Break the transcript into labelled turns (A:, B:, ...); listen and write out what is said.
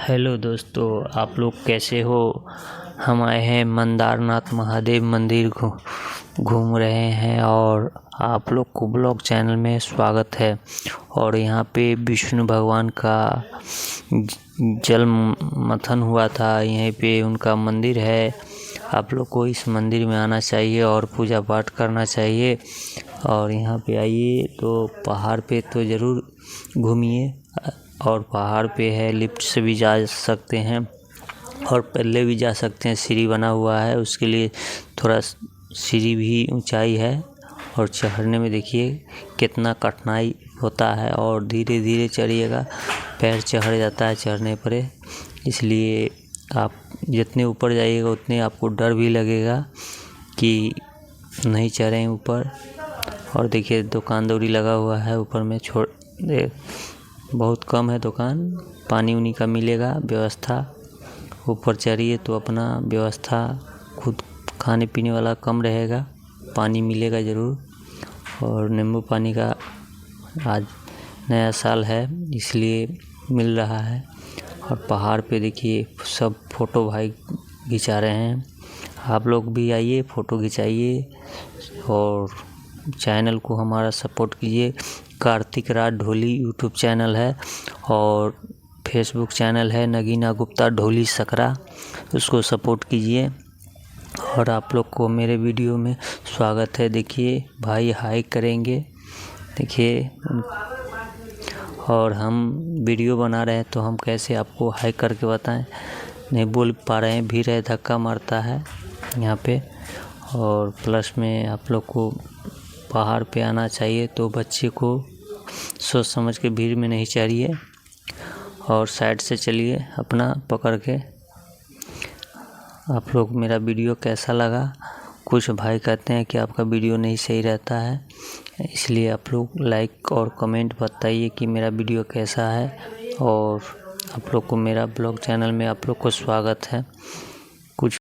A: Hello दोस्तों, आप लोग कैसे हो। हम आए हैं मंदारनाथ महादेव मंदिर घूम रहे हैं और आप लोग को ब्लॉग चैनल में स्वागत है। और यहाँ पे विष्णु भगवान का जल मंथन हुआ था, यहीं पे उनका मंदिर है। आप लोग को इस मंदिर में आना चाहिए और पूजा पाठ करना चाहिए। और यहाँ पे आइए तो पहाड़ पे तो ज़रूर घूमिए। और पहाड़ पे है, लिफ्ट से भी जा सकते हैं और पहले भी जा सकते हैं। सीढ़ी बना हुआ है, उसके लिए थोड़ा सीढ़ी भी ऊंचाई है और चढ़ने में देखिए कितना कठिनाई होता है। और धीरे धीरे चढ़िएगा, पैर चढ़ जाता है चढ़ने पर। इसलिए आप जितने ऊपर जाइएगा उतने आपको डर भी लगेगा कि नहीं चढ़ें ऊपर। और देखिए दुकानदौरी लगा हुआ है ऊपर में, बहुत कम है दुकान, पानी उनी का मिलेगा व्यवस्था। ऊपर चढ़िए तो अपना व्यवस्था खुद खाने पीने वाला कम रहेगा, पानी मिलेगा ज़रूर। और नींबू पानी का आज नया साल है इसलिए मिल रहा है। और पहाड़ पे देखिए सब फ़ोटो भाई खिंचा रहे हैं। आप लोग भी आइए, फ़ोटो खिंचाइए और चैनल को हमारा सपोर्ट कीजिए। कार्तिक राज ढोली यूट्यूब चैनल है और फेसबुक चैनल है नगीना गुप्ता ढोली सकरा, उसको सपोर्ट कीजिए। और आप लोग को मेरे वीडियो में स्वागत है। देखिए भाई हाई करेंगे, देखिए। और हम वीडियो बना रहे हैं तो हम कैसे आपको हाई करके बताएं, नहीं बोल पा रहे हैं, भीड़ है, धक्का मारता है यहाँ पे। और प्लस में आप लोग को पहाड़ पे आना चाहिए तो बच्चे को सोच समझ के भीड़ में नहीं चढ़िए और साइड से चलिए अपना पकड़ के। आप लोग मेरा वीडियो कैसा लगा। कुछ भाई कहते हैं कि आपका वीडियो नहीं सही रहता है, इसलिए आप लोग लाइक और कमेंट बताइए कि मेरा वीडियो कैसा है। और आप लोग को मेरा ब्लॉग चैनल में आप लोग को स्वागत है।